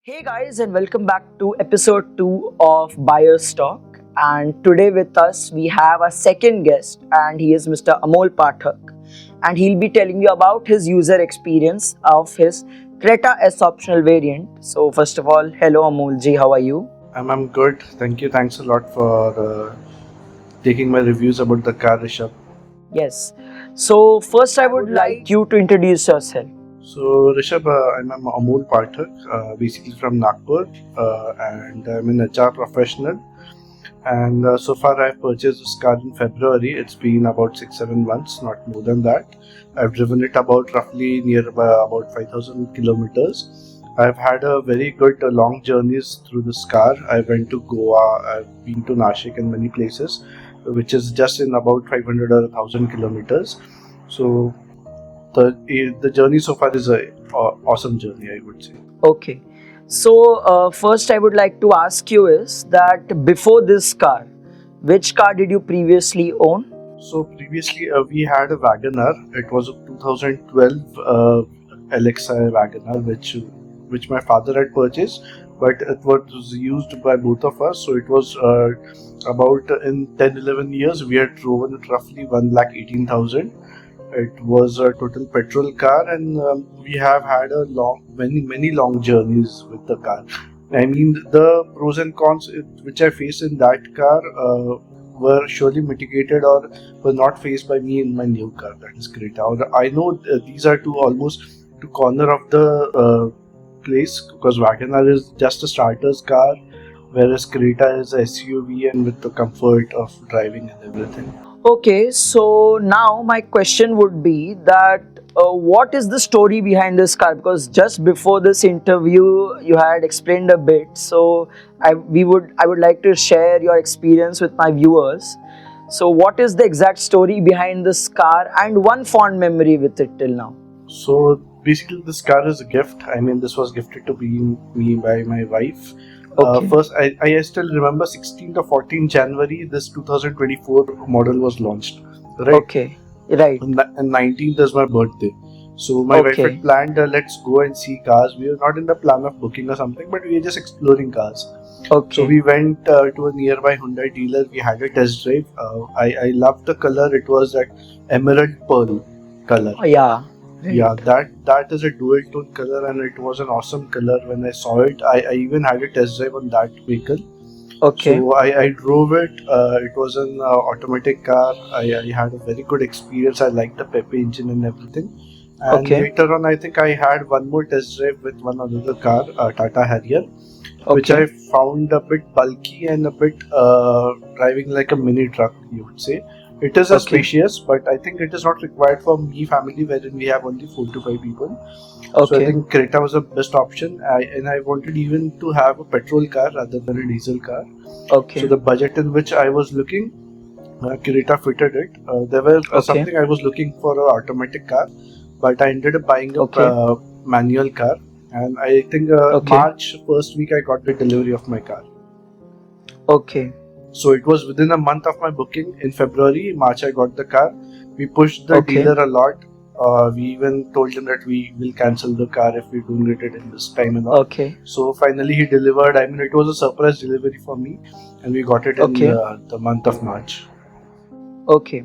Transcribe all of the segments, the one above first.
Hey guys, and welcome back to episode 2 of Buyer's Talk. And today with us we have a second guest, and he is Mr. Amol Pathak. And he'll be telling you about his user experience of his Creta S optional variant. So, first of all, hello Amol ji, how are you? I'm good. Thank you. Thanks a lot for taking my reviews about the car, Rishabh. Yes. So, first I would like you to introduce yourself. So, Rishabh, I'm Amol Pathak, basically from Nagpur, and I'm an HR professional. And so far, I've purchased this car in February. It's been about 6-7 months, not more than that. I've driven it about roughly near about 5,000 kilometers. I've had a very good long journeys through this car. I went to Goa, I've been to Nashik and many places, which is just in about 500 or 1,000 kilometers. So the journey so far is a awesome journey, I would say. Okay. So, first I would like to ask you is that before this car, which car did you previously own? So previously we had a Wagoner. It was a 2012 LXI Wagoner, which my father had purchased, but it was used by both of us. So it was about in 10-11 years we had driven it roughly 1,18,000. It was a total petrol car, and we have had a many long journeys with the car. I mean, the pros and cons which I faced in that car were surely mitigated or were not faced by me in my new car, that is Creta. I know these are almost two corner of the place, because Wagoner is just a starter's car, whereas Creta is a SUV and with the comfort of driving and everything. Okay, so now my question would be that what is the story behind this car? Because just before this interview, you had explained a bit. So I would like to share your experience with my viewers. So what is the exact story behind this car and one fond memory with it till now? So basically, this car is a gift. I mean, this was gifted to me by my wife. Okay. First, I still remember 16th or 14th January, this 2024 model was launched, right? Okay. Right. And 19th is my birthday. So my wife Okay. had planned, let's go and see cars. We were not in the plan of booking or something, but we were just exploring cars. Okay. So we went to a nearby Hyundai dealer. We had a test drive. I loved the color. It was that emerald pearl color. Yeah. Right. Yeah, that is a dual tone color, and it was an awesome color. When I saw it, I even had a test drive on that vehicle. Okay. So I drove it. It was an automatic car. I had a very good experience. I liked the Pepe engine and everything. And Okay. later on, I think I had one more test drive with one other car, Tata Harrier, which Okay. I found a bit bulky and a bit driving like a mini truck, you would say. It is a Okay. spacious, but I think it is not required for me family, wherein we have only 4 to 5 people. So I Okay. think Creta was the best option, and I wanted even to have a petrol car rather than a diesel car. Okay. So the budget in which I was looking, Creta fitted it. There were Okay. something I was looking for an automatic car, but I ended up buying a Okay. manual car. And I think Okay. March first week I got the delivery of my car. Okay. So it was within a month of my booking. In February, March I got the car. We pushed the Okay. dealer a lot. We even told him that we will cancel the car if we don't get it in this time and all. Okay. So finally he delivered. I mean, it was a surprise delivery for me, and we got it in Okay. the month of March. Okay.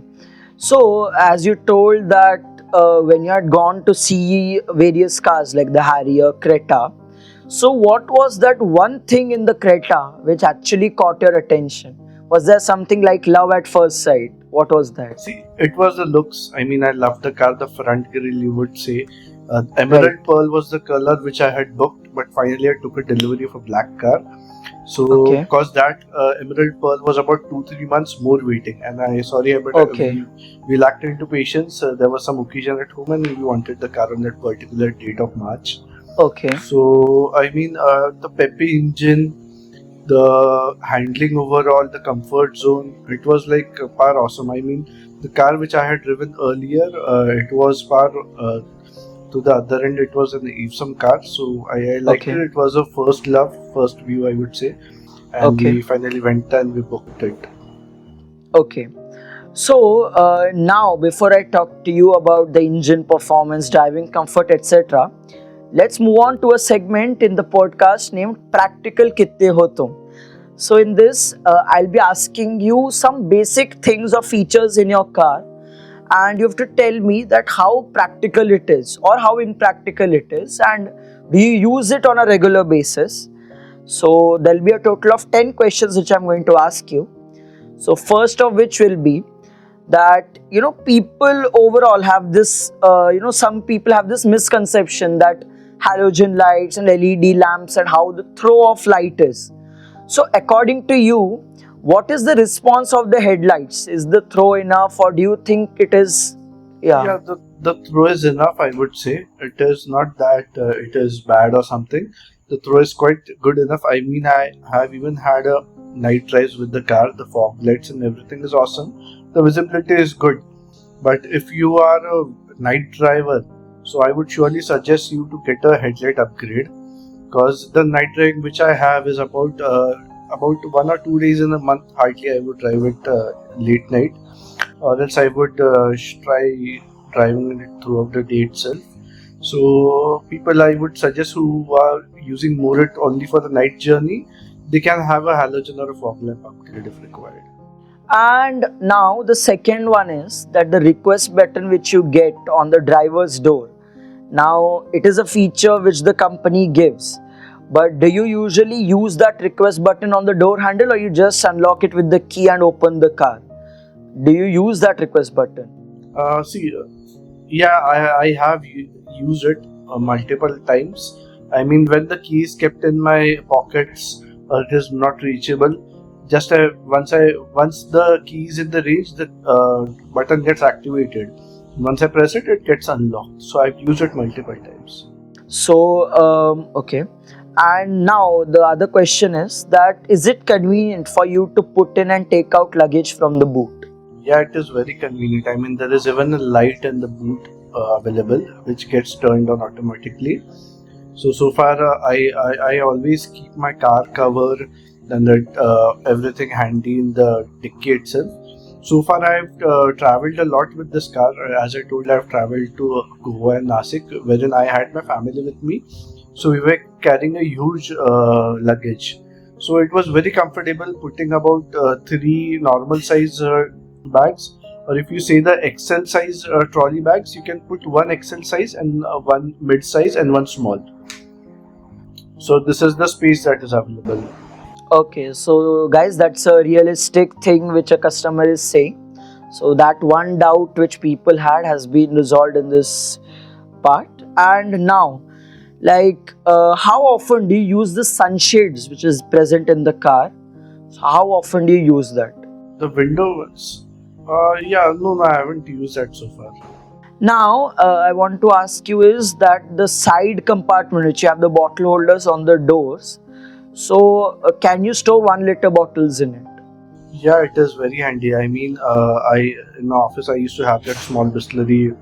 So, as you told that when you had gone to see various cars like the Harrier, Creta, so what was that one thing in the Creta which actually caught your attention? Was there something like love at first sight? What was that? See, it was the looks. I mean, I loved the car, the front grille, you would say. Emerald Right. Pearl was the color which I had booked, but finally I took a delivery of a black car. So, Okay. because that Emerald Pearl was about 2-3 months more waiting, and Okay. we lacked into patience. There was some occasion at home, and we wanted the car on that particular date of March. Okay. So, I mean, the Pepe engine, the handling overall, the comfort zone, it was like far awesome. I mean, the car which I had driven earlier, it was far to the other end. It was an awesome car, so I liked Okay. it. It was a first love, first view, I would say, and Okay. we finally went and we booked it. Okay. So now, before I talk to you about the engine performance, driving comfort, etc., let's move on to a segment in the podcast named Practical Kitte Ho Tum. So, in this, I'll be asking you some basic things or features in your car, and you have to tell me that how practical it is or how impractical it is, and do you use it on a regular basis. So, there'll be a total of 10 questions which I'm going to ask you. So, first of which will be that people overall have this some people have this misconception that halogen lights and LED lamps and how the throw of light is. So according to you, what is the response of the headlights? Is the throw enough, or do you think it is? Yeah. Yeah, the throw is enough, I would say. It is not that it is bad or something. The throw is quite good enough. I mean, I have even had a night drives with the car. The fog lights and everything is awesome. The visibility is good. But if you are a night driver, so I would surely suggest you to get a headlight upgrade, because the night driving which I have is about 1 or 2 days in a month. Hardly I would drive it late night, or else I would try driving it throughout the day itself. So people I would suggest who are using more it only for the night journey, they can have a halogen or a fog lamp upgrade if required. And now the second one is that the request button which you get on the driver's door. Now it is a feature which the company gives. But do you usually use that request button on the door handle, or you just unlock it with the key and open the car? Do you use that request button? See, yeah, I have used it multiple times. I mean, when the key is kept in my pockets, it is not reachable. Just once the key is in the range, the button gets activated. Once I press it, it gets unlocked. So I've used it multiple times. So, okay. And now the other question is that is it convenient for you to put in and take out luggage from the boot? Yeah, it is very convenient. I mean, there is even a light in the boot available, which gets turned on automatically. So far, I always keep my car cover and everything handy in the dicky itself. So far, I've traveled a lot with this car. As I told, I've traveled to Goa and Nasik, wherein I had my family with me. So we were carrying a huge luggage. So it was very comfortable, putting about 3 normal size bags, or if you say the XL size trolley bags, you can put 1 XL size and 1 mid size and 1 small. So this is the space that is available. Okay, so guys, that's a realistic thing which a customer is saying. So that one doubt which people had has been resolved in this part. And now, like, how often do you use the sunshades which is present in the car? So how often do you use that? The windows, yeah, no, I haven't used that so far. Now, I want to ask you is that the side compartment which you have the bottle holders on the doors. So, can you store 1 liter bottles in it? Yeah, it is very handy. I mean, in the office I used to have that small distillery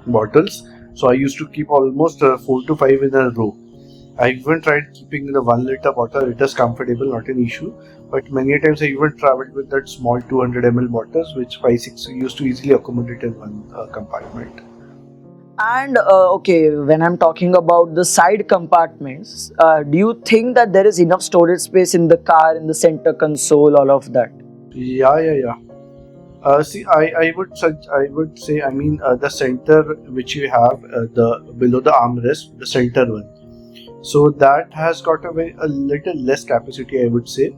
bottles. So I used to keep almost 4 to 5 in a row. I even tried keeping the 1 liter bottle. It is comfortable, not an issue. But many times I even traveled with that small 200 ml bottles, which 5-6 used to easily accommodate in one compartment. And okay, when I'm talking about the side compartments, do you think that there is enough storage space in the car, in the center console, all of that? Yeah. See, I would say, I mean, the center which you have, the below the armrest, the center one. So that has got a little less capacity, I would say.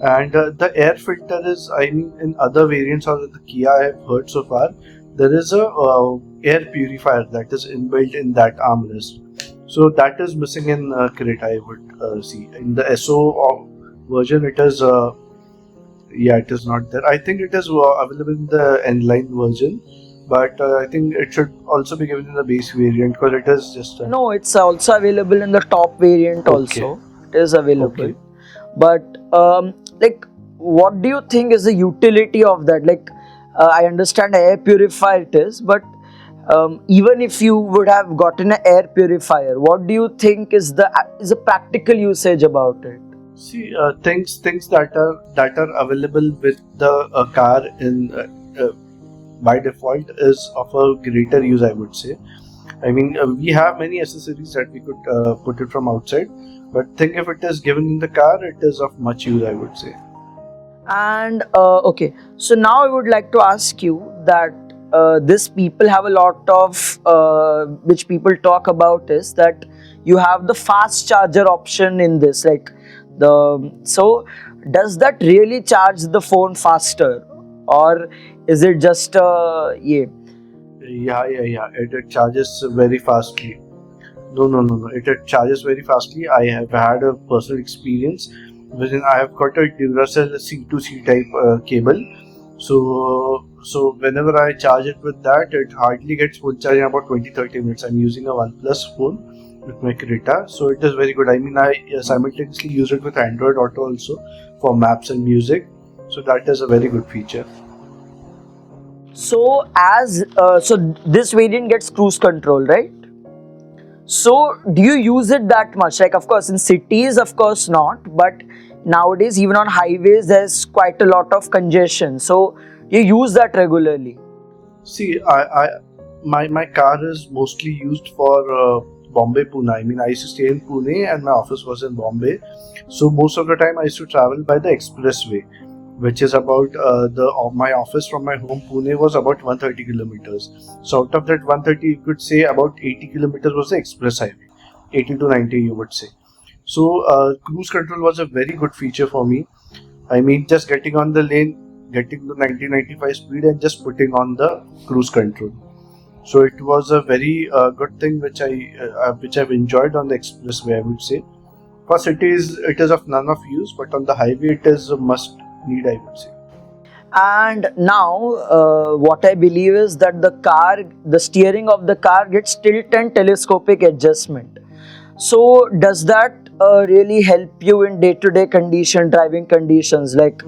And the air filter is, I mean, in other variants or the Kia I have heard so far, there is a air purifier that is inbuilt in that armrest. So that is missing in Creta, I would see. In the SO version, it is, it is not there. I think it is available in the N-line version, but I think it should also be given in the base variant, because it is just... No, it's also available in the top variant also. It is available. Okay. But like, what do you think is the utility of that? Like, I understand air purifier it is, but even if you would have gotten an air purifier, what do you think is a practical usage about it? See, things that are available with the car in by default is of a greater use, I would say. I mean, we have many accessories that we could put it from outside, but think if it is given in the car, it is of much use, I would say. And okay, so now I would like to ask you that this people have a lot of which people talk about is that you have the fast charger option in this, like so does that really charge the phone faster, or is it just yeah? Yeah. It charges very fastly. No. It charges very fastly. I have had a personal experience wherein I have got a Duracell C2C type cable. So whenever I charge it with that, it hardly gets full charge in about 20-30 minutes. I'm using a OnePlus phone with my Creta, so it is very good. I mean, I simultaneously use it with Android Auto also for maps and music. So that is a very good feature. So so this variant gets cruise control, right? So do you use it that much? Like, of course, in cities, of course not, but nowadays even on highways there's quite a lot of congestion. So you use that regularly. See, my car is mostly used for Bombay, Pune. I mean, I used to stay in Pune and my office was in Bombay. So most of the time I used to travel by the expressway, which is about my office from my home Pune was about 130 kilometers. So out of that 130, you could say about 80 kilometers was the express highway, 80 to 90 you would say. So cruise control was a very good feature for me. I mean, just getting on the lane, getting to 90-95 speed and just putting on the cruise control. So it was a very good thing which I've enjoyed on the expressway, I would say. For cities, it is of none of use, but on the highway, it is a must need, I would say. And now what I believe is that the steering of the car gets tilt and telescopic adjustment. So does that really help you in day-to-day driving conditions, like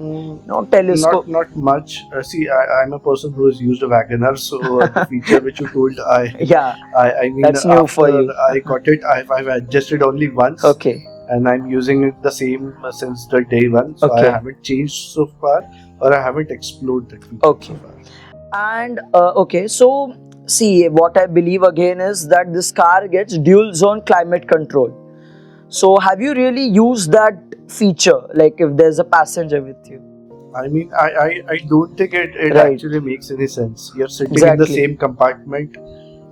telescope? Not much. See, I'm a person who has used a Wagoner, so the feature which you told, Yeah, I mean, that's new for after you. I got it, I've adjusted only once. Okay. And I'm using it the same since the day one. So Okay. I haven't changed so far, or I haven't explored that feature Okay. so far. And okay, so see, what I believe again is that this car gets dual zone climate control. So have you really used that feature, like if there's a passenger with you? I mean, I don't think it Right. actually makes any sense. You're sitting in Exactly. the same compartment.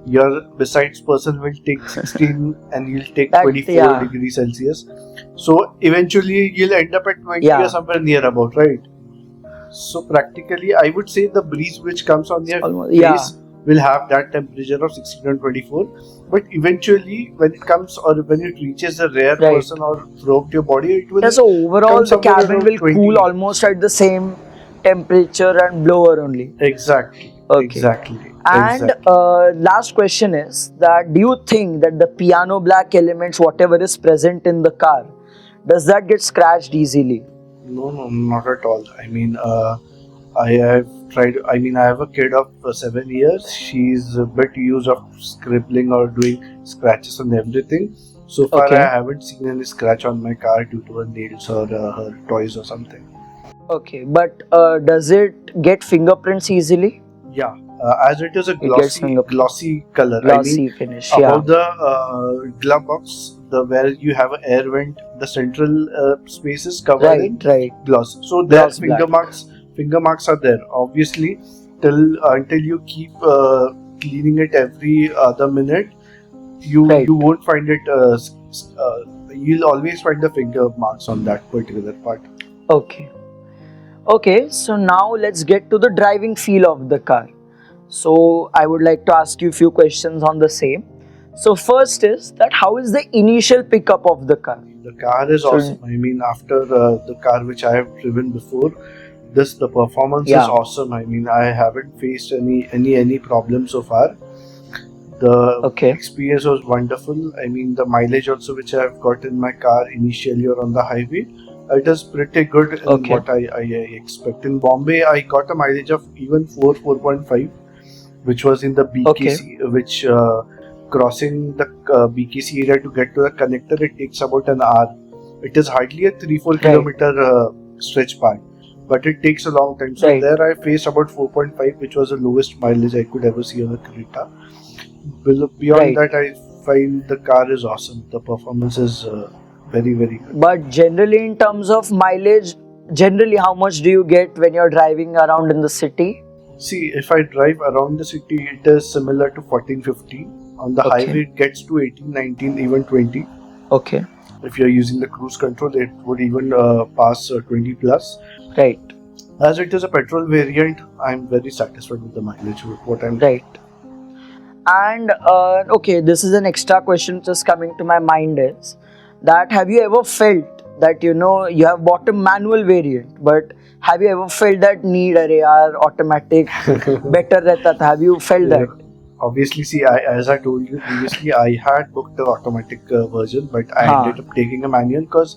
Your besides person will take 16 and you'll take That- 24 yeah. degrees Celsius. So eventually you'll end up at 20 Yeah. or somewhere near about, right? So practically, I would say the breeze which comes on your Almost, face yeah. will have that temperature of 16 and 24. But eventually, when it comes or when it reaches the rare Right. person or throughout your body, it will. Yeah, so overall come the somewhere cabin around will 20. cool almost at the same temperature and blower only. Exactly. Okay. Exactly. And Exactly. last question is that do you think that the piano black elements, whatever is present in the car, does that get scratched easily? No, not at all. I mean, I have tried. I mean, I have a kid of 7 years. She's a bit used of scribbling or doing scratches and everything. So far, Okay. I haven't seen any scratch on my car due to her nails or her toys or something. Okay, but does it get fingerprints easily? Yeah, as it is a gets fingerprint. glossy color. Glossy I mean, finish, yeah. above the glove box, the where you have an air vent, the central space is covered in Right. gloss. So there Gloss black. finger marks are there. Obviously, until you keep cleaning it every other minute, you Right. you won't find it. You'll always find the finger marks on that particular part. Okay. Okay, so now let's get to the driving feel of the car. So I would like to ask you a few questions on the same. So first is that how is the initial pickup of the car? The car is awesome. I mean, after the car which I have driven before, the performance Yeah. is awesome. I mean, I haven't faced any problem so far. The Okay. experience was wonderful. I mean, the mileage also which I have got in my car initially or on the highway, it is pretty good in Okay. what I expect. In Bombay, I got a mileage of even 4.5, which was in the BKC, which crossing the BKC area to get to the connector, it takes about an hour. It is hardly a 3-4 Right. kilometer stretch part, but it takes a long time. So Right. there I faced about 4.5, which was the lowest mileage I could ever see on a Creta. Beyond Right. that, I find the car is awesome. The performance is very, very good. But generally, in terms of mileage, generally, how much do you get when you're driving around in the city? See, if I drive around the city, it is similar to 14, 15. On the Okay. highway, it gets to 18, 19, even 20. Okay. If you're using the cruise control, it would even pass 20 plus. Right. As it is a petrol variant, I'm very satisfied with the mileage, with what I'm Right. And okay, this is an extra question just coming to my mind is that have you ever felt that you have bought a manual variant, but have you ever felt that need अरे यार automatic better रहता था? Have you felt Yeah. that? Obviously, see, as I told you previously, I had booked the automatic version, but I Huh. ended up taking a manual because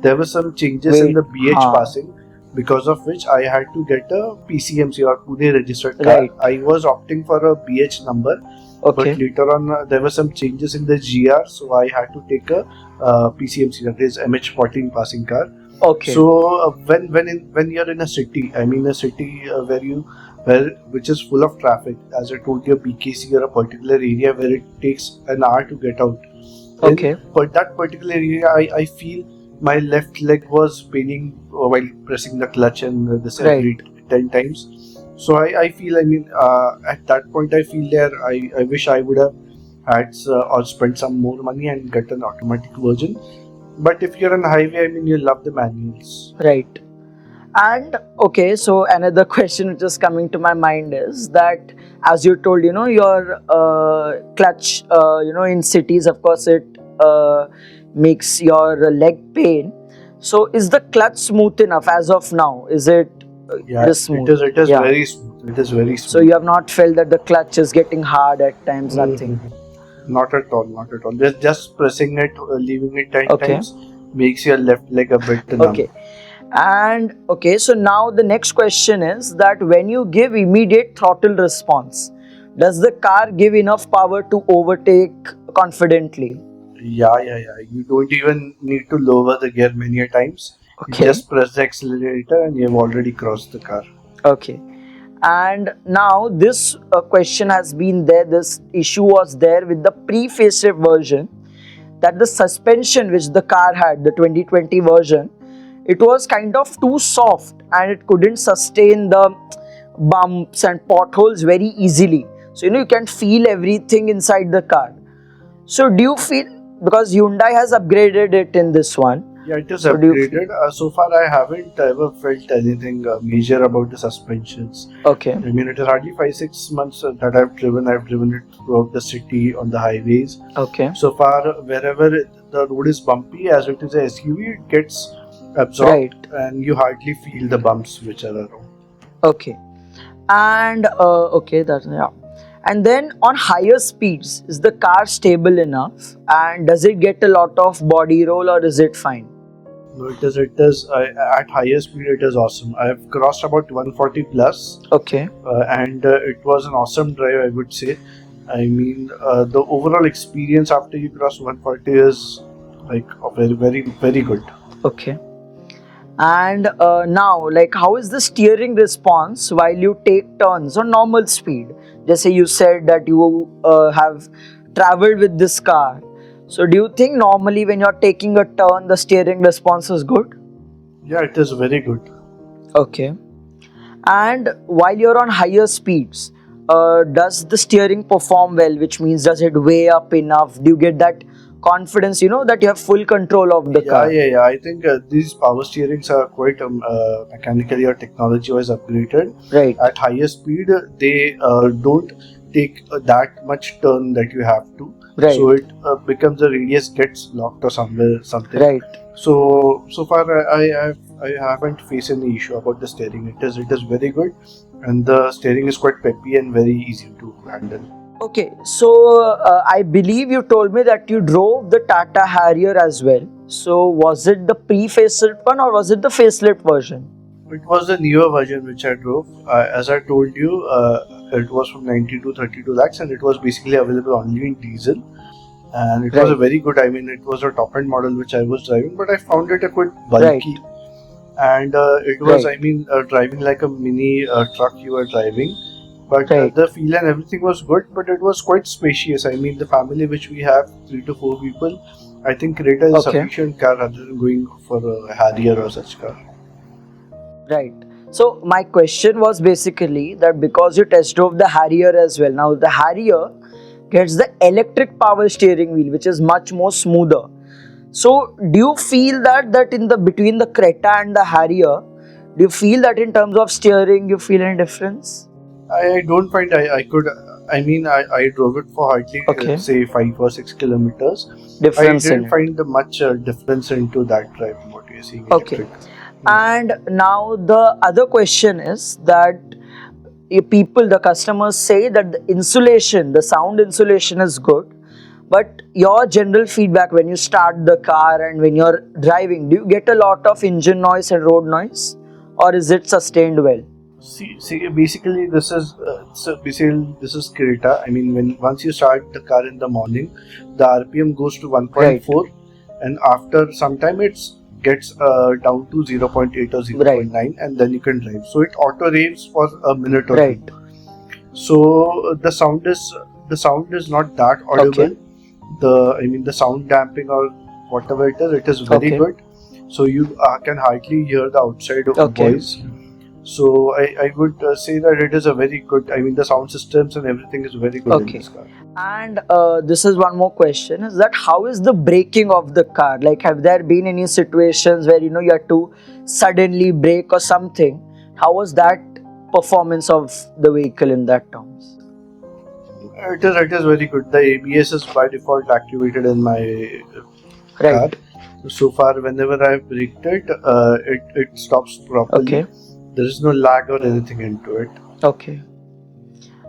there were some changes in Wait, the BH huh. passing, because of which I had to get a PCMC or Pune registered car. Right. I was opting for a BH number, Okay. but later on there were some changes in the GR, so I had to take a PCMC, that is MH14 passing car. Okay. So when you're in a city, I mean a city which is full of traffic, as I told you, BKC or a particular area where it takes an hour to get out. Okay. But that particular area, I feel my left leg was paining while pressing the clutch and this every 10 times. So I feel, at that point, I feel I wish I would have had or spent some more money and get an automatic version. But if you're on highway, I mean, you love the manuals. Right. And okay, so another question which is coming to my mind is that, as you told, your clutch, in cities, of course, it makes your leg pain. So, is the clutch smooth enough as of now? Is it Yeah, this smooth? it is Yeah. very smooth. It is very smooth. So, you have not felt that the clutch is getting hard at times, nothing. Not at all, not at all. Just pressing it, leaving it 10 Okay. times makes your left leg a bit numb. Okay. And okay, so now the next question is that when you give immediate throttle response, does the car give enough power to overtake confidently? Yeah. You don't even need to lower the gear many a times. You Okay. just press the accelerator and you've already crossed the car. Okay. And now this question has been there, this issue was there with the pre-facelift version, that the suspension which the car had, the 2020 version, it was kind of too soft and it couldn't sustain the bumps and potholes very easily. So, you can feel everything inside the car. So, do you feel, because Hyundai has upgraded it in this one? Yeah, it is So do you upgraded. So far, I haven't ever felt anything major about the suspensions. Okay. I mean, it is hardly 5-6 months that I've driven. I've driven it throughout the city on the highways. Okay. So far, wherever the road is bumpy, as it is a SUV, it gets absorbed and you hardly feel the bumps which are around. Okay. And okay, that's yeah. And then on higher speeds, is the car stable enough? And does it get a lot of body roll or is it fine? No, it is. At higher speed, it is awesome. I have crossed about 140 plus. Okay. And it was an awesome drive, I would say. I mean, the overall experience after you cross 140 is like very, very, very good. Okay. And now, like, how is the steering response while you take turns on normal speed? Just say you said that you have traveled with this car. So, do you think normally when you're taking a turn, the steering response is good? Yeah, it is very good. Okay. And while you're on higher speeds, does the steering perform well? Which means, does it weigh up enough? Do you get that confidence, that you have full control of the car? Yeah. I think these power steerings are quite mechanically or technology-wise upgraded. Right. At higher speed, they don't take that much turn that you have to. Right. So it becomes the radius gets locked or something. Right. So far I haven't faced any issue about the steering. It is very good, and the steering is quite peppy and very easy to handle. Okay, so I believe you told me that you drove the Tata Harrier as well. So was it the pre-facelift one or was it the facelift version? It was the newer version which I drove. As I told you, it was from 90 to 32 lakhs and it was basically available only in diesel. And it was a very good, it was a top-end model which I was driving, but I found it a quite bulky. And it was, driving like a mini truck you were driving. But Right. the feel and everything was good, but it was quite spacious. I mean, the family which we have, 3 to 4 people, I think Creta is a Okay. sufficient car rather than going for a Harrier or such car. Right. So my question was basically that because you test drove the Harrier as well. Now the Harrier gets the electric power steering wheel, which is much more smoother. So do you feel that in the between the Creta and the Harrier, do you feel that in terms of steering you feel any difference? I don't find I could. I mean, I drove it for hardly Okay. say 5 or 6 kilometers. I Difference in didn't it. find much difference into that driving what you're seeing Okay. electric. Yeah. And now the other question is that people, the customers say that the insulation, the sound insulation is good, but your general feedback when you start the car and when you're driving, do you get a lot of engine noise and road noise, or is it sustained well? See, basically this is Creta. I mean, when once you start the car in the morning, the RPM goes to Right. 1.4, and after some time it gets down to 0.8 or Right. 0.9, and then you can drive. So it auto raves for a minute or Right. two. So the sound is not that audible. Okay. The sound damping or whatever it is very Okay. good. So you can hardly hear the outside Okay. voice. So I would say that it is a very good. I mean, the sound systems and everything is very good in Okay. this car. And this is one more question: is that how is the braking of the car? Like, have there been any situations where you have to suddenly brake or something? How was that performance of the vehicle in that terms? It is very good. The ABS is by default activated in my car. Right. So far, whenever I've braked it, it stops properly. Okay. There is no lag or anything into it. Okay.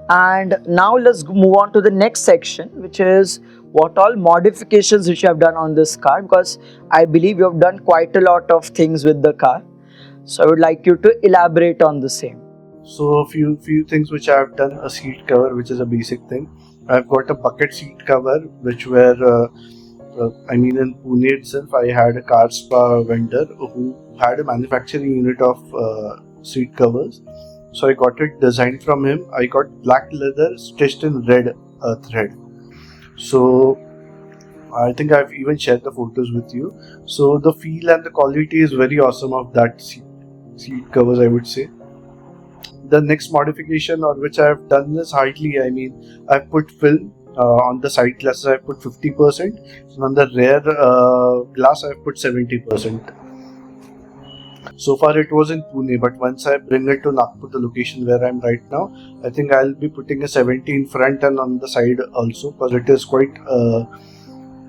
And now let's move on to the next section, which is what all modifications which you have done on this car, because I believe you have done quite a lot of things with the car. So I would like you to elaborate on the same. So a few things which I've done: a seat cover, which is a basic thing. I've got a bucket seat cover, which were I mean, in Pune itself, I had a car spa vendor who had a manufacturing unit of seat covers. So I got it designed from him. I got black leather stitched in red thread. So I think I've even shared the photos with you. So the feel and the quality is very awesome of that seat covers, I would say. The next modification or which I have done is hardly. I mean, I've put film on the side glasses. I've put 50%, and on the rear glass I've put 70%. So far it was in Pune, but once I bring it to Nagpur, the location where I'm right now, I think I'll be putting a 70 in front and on the side also, because it is quite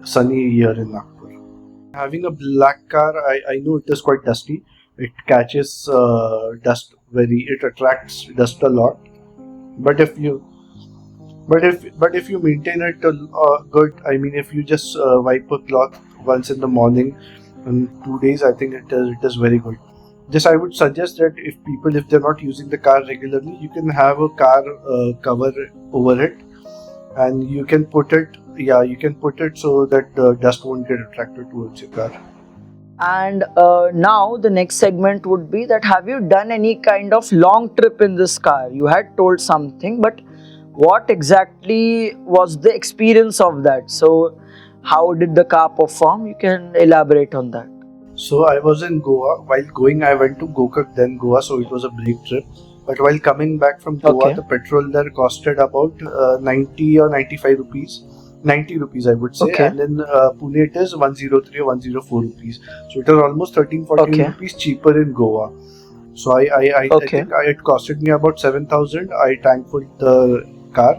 sunny here in Nagpur. Having a black car, I know it is quite dusty. It catches it attracts dust a lot. But if you if you maintain it good, I mean, if you just wipe a cloth once in the morning in 2 days, I think it is very good. Just I would suggest that if they're not using the car regularly, you can have a car cover over it, and you can put it so that dust won't get attracted towards your car. And now the next segment would be that have you done any kind of long trip in this car? You had told something, but what exactly was the experience of that? So how did the car perform? You can elaborate on that. So I was in Goa. While going, I went to Gokak, then Goa, so it was a break trip. But while coming back from Goa, Okay. the petrol there costed about 90 or 95 rupees. 90 rupees, I would say. Okay. And in Pune, it is 103 or 104 rupees. So it was almost 13-14 Okay. rupees cheaper in Goa. So I Okay. think it costed me about 7,000. I tanked the car.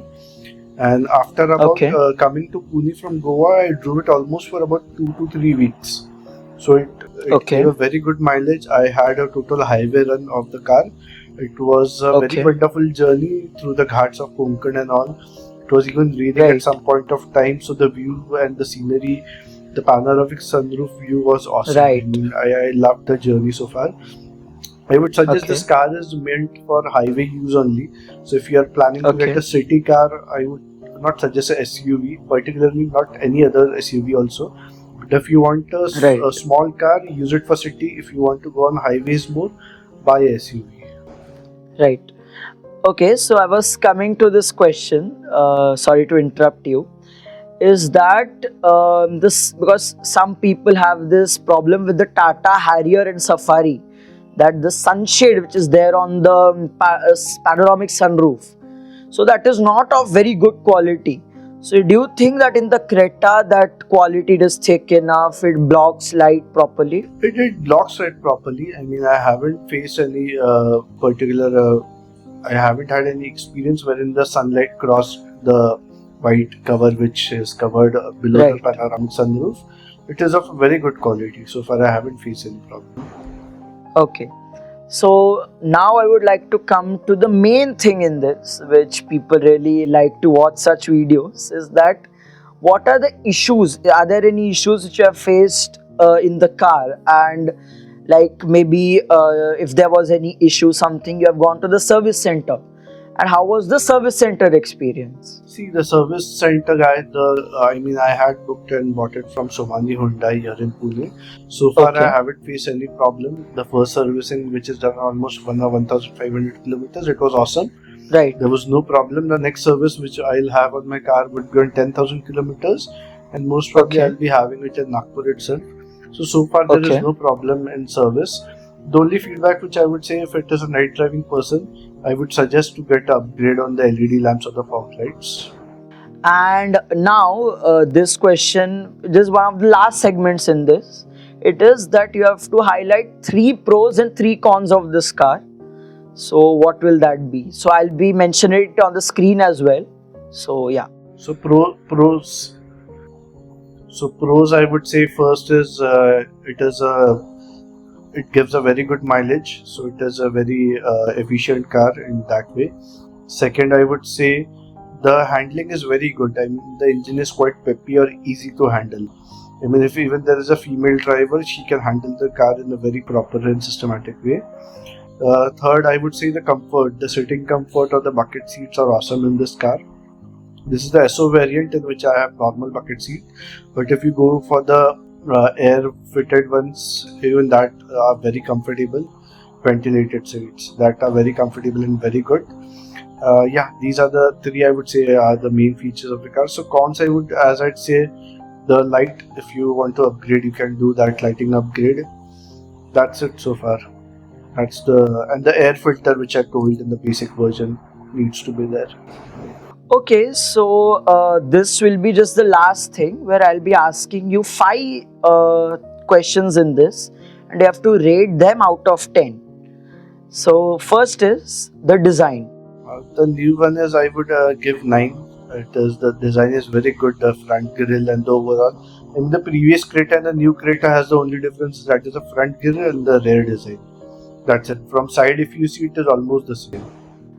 And after about Okay. coming to Pune from Goa, I drove it almost for about 2 to 3 weeks. So it Okay. gave a very good mileage. I had a total highway run of the car. It was a very Okay. wonderful journey through the ghats of Konkan and all. It was even raining Right. at some point of time, so the view and the scenery, the panoramic sunroof view was awesome. Right. I mean, I loved the journey so far. I would suggest Okay. this car is meant for highway use only. So if you are planning to Okay. get a city car, I would not suggest a SUV, particularly not any other SUV also. But if you want Right. a small car, use it for city. If you want to go on highways more, buy a SUV. Right. Okay, so I was coming to this question. Sorry to interrupt you. Is that this because some people have this problem with the Tata Harrier and Safari, that the sunshade which is there on the panoramic sunroof, so that is not of very good quality. So do you think that in the Creta that quality is thick enough, it blocks light properly? It blocks it properly. I mean, I haven't faced any particular. I haven't had any experience wherein the sunlight crossed the white cover which is covered below the Right. panoramic sunroof. It is of very good quality. So far, I haven't faced any problem. Okay. So now I would like to come to the main thing in this, which people really like to watch such videos, is that what are the issues? Are there any issues which you have faced in the car? And like maybe if there was any issue, something you have gone to the service center. And how was the service center experience? See, the service center guy, I mean, I had booked and bought it from Somani Hyundai here in Pune. So far, I Okay. haven't faced any problem. The first servicing, which is done almost 1,500 kilometers, it was awesome. Right. There was no problem. The next service which I'll have on my car would be on 10,000 kilometers, and most probably Okay. I'll be having it in Nagpur itself. So far, there is Okay. no problem in service. The only feedback which I would say, if it is a night driving person, I would suggest to get an upgrade on the LED lamps or the fog lights. And now, this question, this is one of the last segments in this. It is that you have to highlight 3 pros and 3 cons of this car. So, what will that be? So, I'll be mentioning it on the screen as well. So, yeah. So pros. So pros, I would say first is it gives a very good mileage. So it is a very efficient car in that way. Second, I would say the handling is very good. I mean, the engine is quite peppy or easy to handle. I mean, if even there is a female driver, she can handle the car in a very proper and systematic way. Third, I would say the comfort. The sitting comfort or the bucket seats are awesome in this car. This is the SO variant in which I have normal bucket seat. But if you go for the air fitted ones, even that are very comfortable. Ventilated seats that are very comfortable and very good. Yeah, these are the three I would say are the main features of the car. So cons, I'd say the light. If you want to upgrade, you can do that lighting upgrade. That's it so far. And the air filter which I told in the basic version needs to be there. Okay, so this will be just the last thing where I'll be asking you 5 questions in this, and you have to rate them out of 10. So, first is the design. The new one is I would give 9. The design is very good, the front grille and the overall. In the previous Creta and the new Creta has the only difference, that is the front grille and the rear design. That's it. From side, if you see, it is almost the same.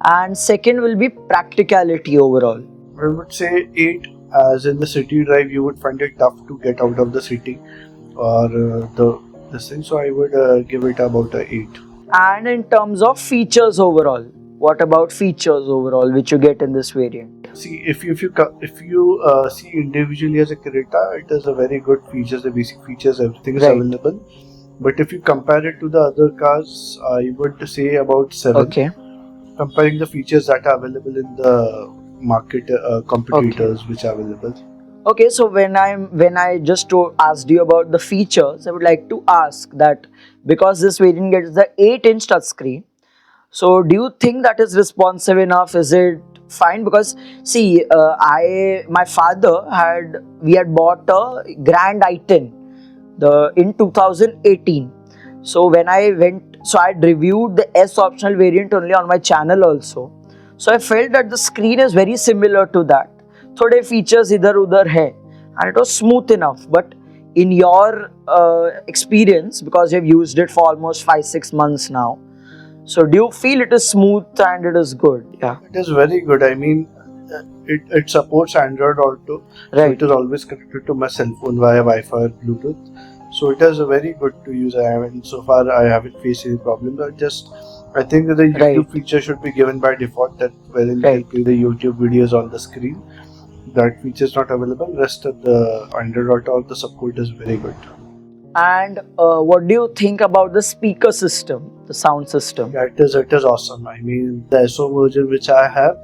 And second will be practicality overall. I would say 8, as in the city drive you would find it tough to get out of the city or this thing. So I would give it about a 8. And in terms of features overall, what about features overall which you get in this variant? See, if you see individually as a Creta, it has a very good features, the basic features, everything is Right. available. But if you compare it to the other cars, I would say about 7. Okay. Comparing the features that are available in the market, competitors which are available. Okay, so when I just asked you about the features, I would like to ask that because this variant gets the 8-inch touchscreen, so do you think that is responsive enough? Is it fine? Because see, my father we had bought a Grand i10 in 2018. So when I went, so I had reviewed the S optional variant only on my channel also. So I felt that the screen is very similar to that. थोड़े features इधर उधर है, and it was smooth enough. But in your experience, because you've used it for almost 5-6 months now, so do you feel it is smooth and it is good? Yeah. It is very good. I mean, it supports Android Auto. So Right. it is always connected to my cell phone via Wi-Fi or Bluetooth. So it is very good to use. I mean, so far I haven't faced any problem. I think that the YouTube Right. feature should be given by default, that wherein you Right. can play the YouTube videos on the screen. That feature is not available. Rest of the Android Auto, the support is very good. And what do you think about the speaker system? the sound system. Yeah, it is awesome. I mean, the SO version which I have,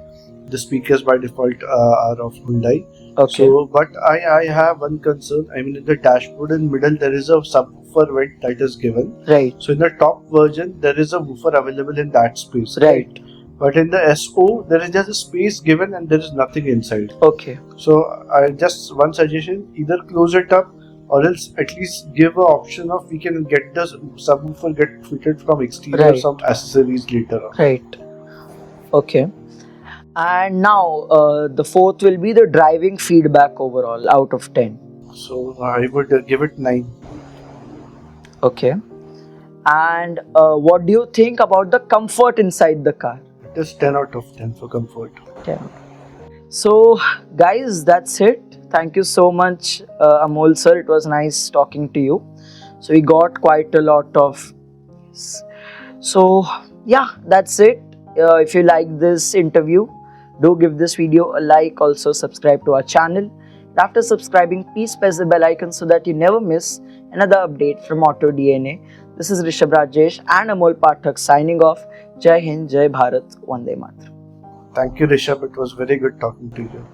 the speakers by default are of Hyundai. Okay. So, but I have one concern. I mean, in the dashboard in middle there is a subwoofer vent that is given. Right. So in the top version there is a woofer available in that space. Right. But in the SO there is just a space given and there is nothing inside. Okay. So I just one suggestion: either close it up or else at least give an option of we can get the subwoofer get fitted from exterior or Right. some accessories later on. Right. Okay. And now the fourth will be the driving feedback overall out of 10. So I would give it 9. Okay. And what do you think about the comfort inside the car? It is 10 out of 10 for comfort. 10. So guys, that's it. Thank you so much, Amol sir. It was nice talking to you. So we got quite a lot of. So yeah, that's it. If you like this interview, do give this video a like. Also subscribe to our channel. After subscribing, please press the bell icon so that you never miss another update from Auto DNA. This is Rishabh Rajesh and Amol Pathak signing off. Jai Hind, Jai Bharat, Vande Mataram. Thank you, Rishabh. It was very good talking to you.